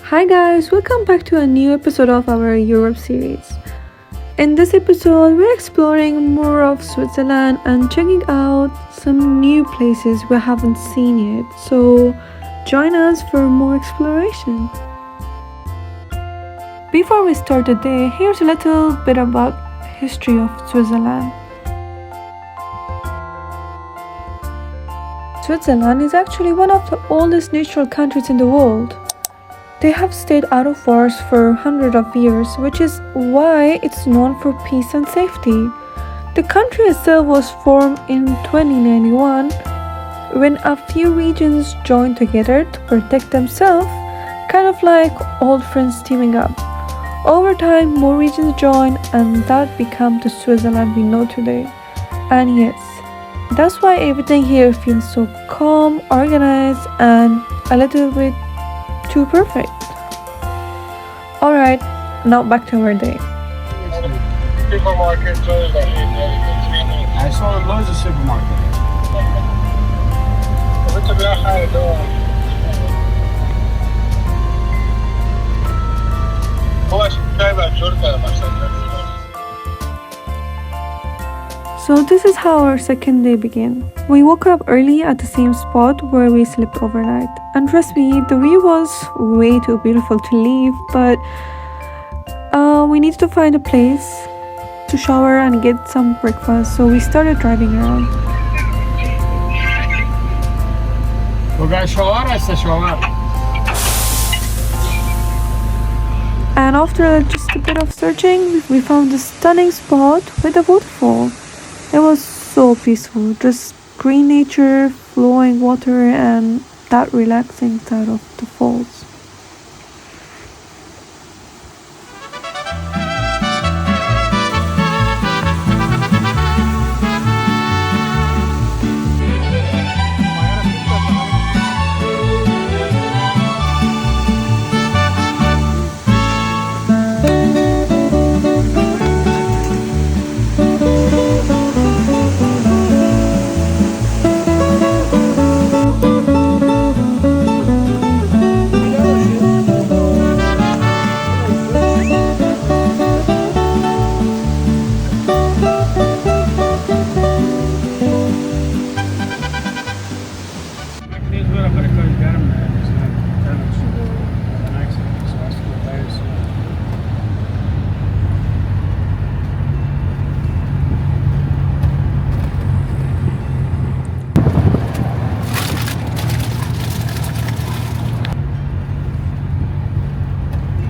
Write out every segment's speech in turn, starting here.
Hi guys, welcome back to a new episode of our Europe series. In this episode, we're exploring more of Switzerland and checking out some new places we haven't seen yet. So, join us for more exploration. Before we start the day, here's a little bit about history of Switzerland. Switzerland is actually one of the oldest natural countries in the world. They have stayed out of wars for hundreds of years, which is why it's known for peace and safety. The country itself was formed in 2091 when a few regions joined together to protect themselves, kind of like old friends teaming up. Over time, more regions joined, and that became the Switzerland we know today. And yes, that's why everything here feels so calm, organized, and a little bit too perfect. Alright, now back to our day. I saw loads of supermarkets. So this is how our second day began. We woke up early at the same spot where we slept overnight. And trust me, the view was way too beautiful to leave, but we needed to find a place to shower and get some breakfast, so we started driving around. And after just a bit of searching, we found a stunning spot with a waterfall. It was so peaceful, just green nature, flowing water, and that relaxing side of the falls.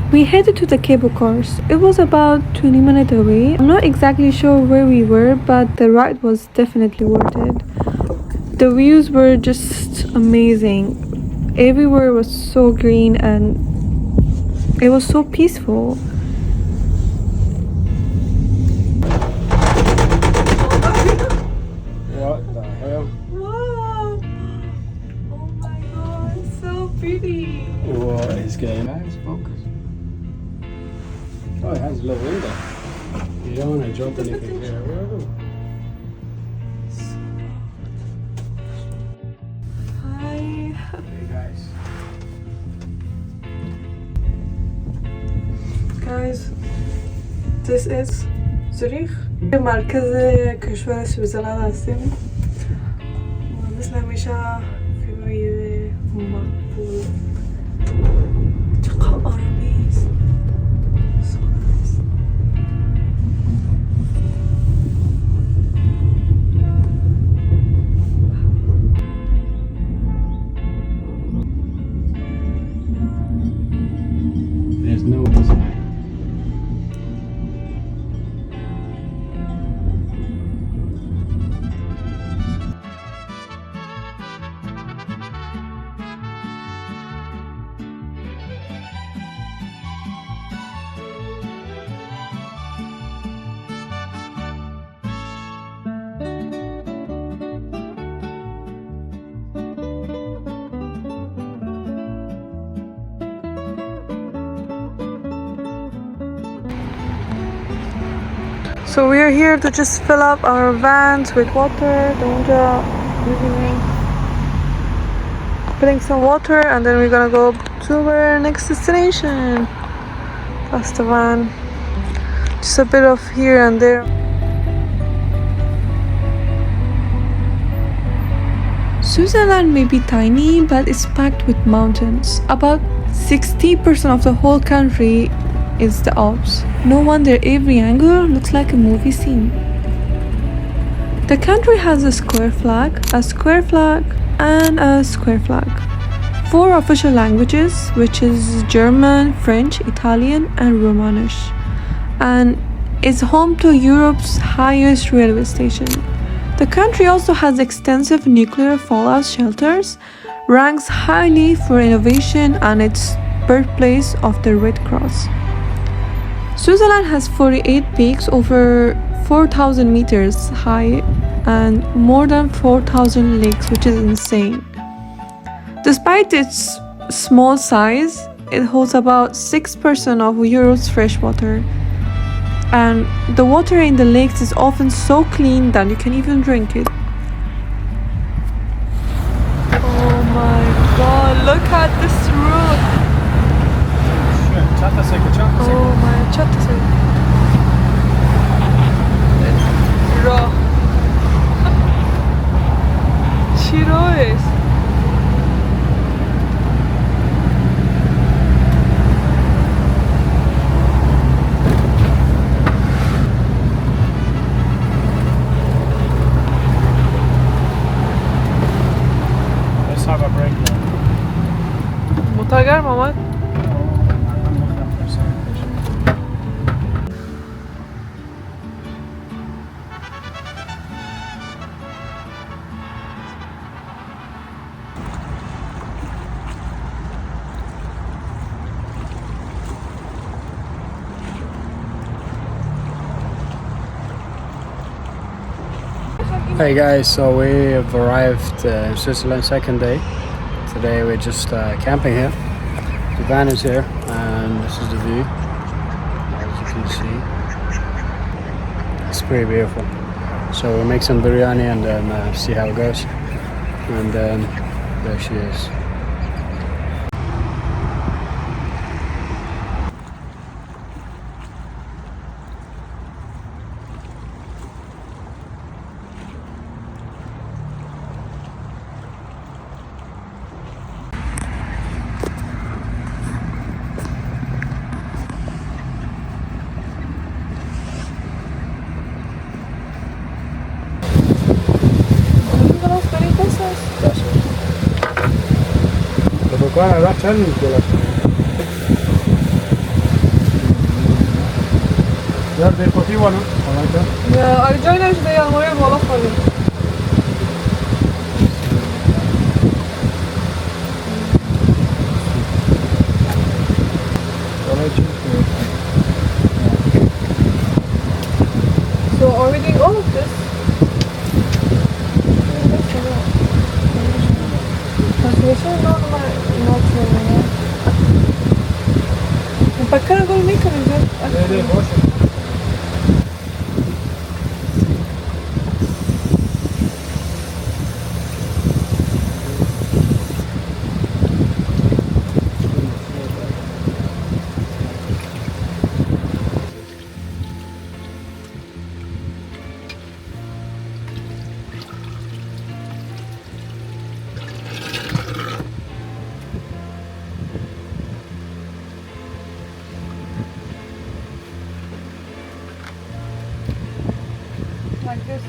We headed to the cable cars. It was about 20 minutes away. I'm not exactly sure where we were, but the ride was definitely worth it. The views were just amazing. Everywhere was so green and it was so peaceful. What the hell? Wow! Oh my god, it's so pretty. What is going on? Focus. Oh, it has a little window. You don't want to drop anything here. Hi. Hey guys. Guys, this is Zurich. مرکز کشور سویزرلند هستیم. مثل همیشه فیلمای مقبول. چقدر آرامی است. So nice. There's no design. So we are here to just fill up our vans with water. The water Getting some water and then we're gonna go to our next destination. That's the van. Just a bit of here and there. Switzerland may be tiny, but it's packed with mountains. About 60% of the whole country is the Alps. No wonder every angle looks like a movie scene. The country has a square flag, and a square flag. 4 official languages, which is German, French, Italian, and Romanish, and is home to Europe's highest railway station. The country also has extensive nuclear fallout shelters, ranks highly for innovation, and its birthplace of the Red Cross. Switzerland has 48 peaks over 4,000 meters high and more than 4,000 lakes, which is insane. Despite its small size, it holds about 6% of Europe's fresh water. And the water in the lakes is often so clean that you can even drink it. Oh my god, look at this road! Oh my, çatasek. Raw. Şiroes. Have a break now. Motor mama. Hey guys, so we have arrived in Switzerland, second day. Today we're just camping here. The van is here and this is the view, as you can see. It's pretty beautiful. So we'll make some biryani and then see how it goes. And then there she is. După care a luat challenge de la Iar de potriva, nu? Arıcayla işte yağmaya mola falan. So are we doing all of this? Translation not Bakkara gol ne kalacak? boş. Like this.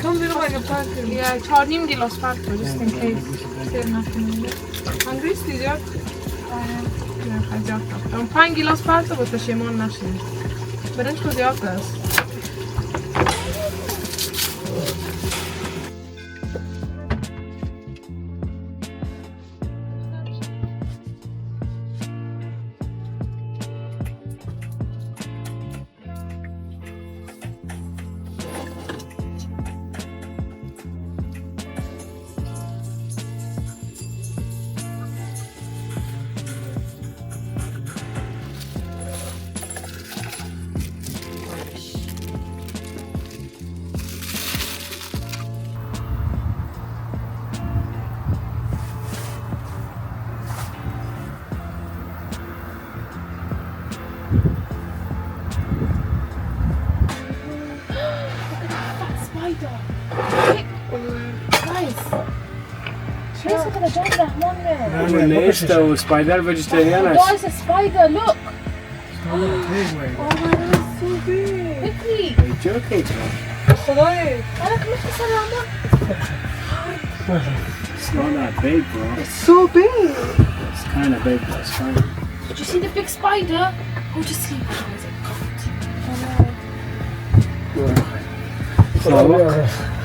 Come with like a pack. Yeah, 4 gilos farto, just in case. Hungry still, yeah? I'm 5 gilos farto, but the shimon nashim. But then go the others. Guys. ليش هذا جمرة هون؟ وليش تو سبايدر فيجيتيريان؟ There is a spider, look! Oh my god, it's so big. Quickly! Are you joking? خضايف. أنا كنت بسلامة. It's not that big, bro. It's so big. It's kind of big, but it's fine. Did you see the big spider? Go to sleep, guys.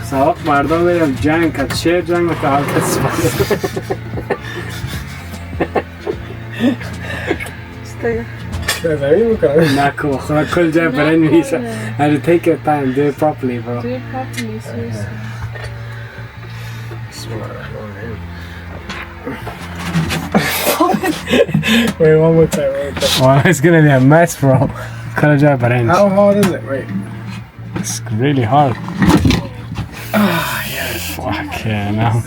سواق مردم میرم جنگ کد شیر جنگ و که حال کد سپاید نکو خدا کل جای برای نویسه and to take your time, do it properly, bro. Do it properly, seriously. Wait, one more time. Well, it's gonna be a mess, bro. كل جاي برين. How hard is it? Wait. It's really hard. Ah, yes. Fuck yeah, now.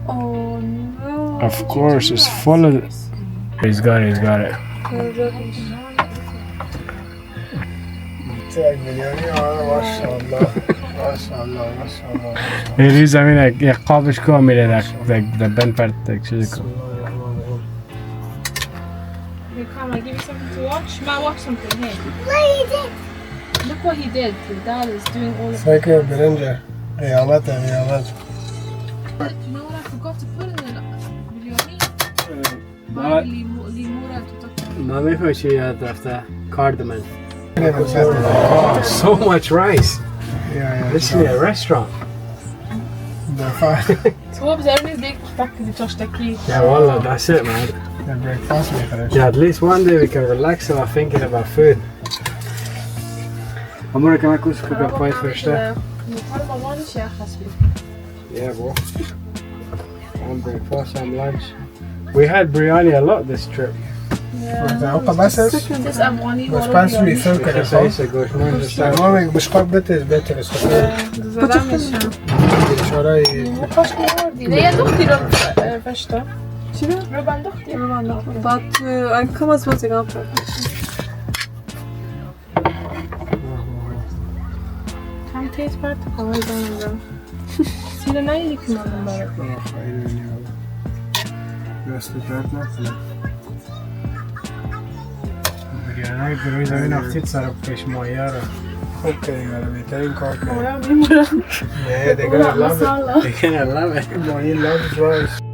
Oh no. Of course, it's full of. He's got it. He's got it. Take biryani. MashaAllah. MashaAllah. MashaAllah. It is. I mean, like, yeah, قابش كامل the bent part, like, she's Here, come, I give you something to watch. Ma, watch something here. Look what he did. His dad is doing all of Thank you, Birinja. قيامتها قيامتها. You know what I forgot to put in the biryani? What? Limura to talk ما میفهم چی یاد رفته. Cardamom. Yeah, So much rice. yeah. Literally a restaurant. They're fine. So what was everything's big back to the touch the key? Yeah, wallah, that's it, man. They're breakfast makers. Yeah, at least one day we can relax about thinking about food. Amor, kan ik ons koken poi first? Yeah, bro. And breakfast and lunch. We had biryani a lot this trip. عقب بس This Afghani بس بس بيفهم كده Just صح؟ say gosh, man, just like تمام مش قاب بيتر بيتر السفر شراي Det är duktig de första. چی رو؟ Robban duktig. بعد انکم از بازی قبل. Kan tejt part på vad det är. Sida nej gick man bara. biryani بروی زمین افتید سر پیش مایه اوكي انا بيتين كوكي Ja, vi bara. Yeah, they're gonna love it. Masala. They can love it. He loves rice.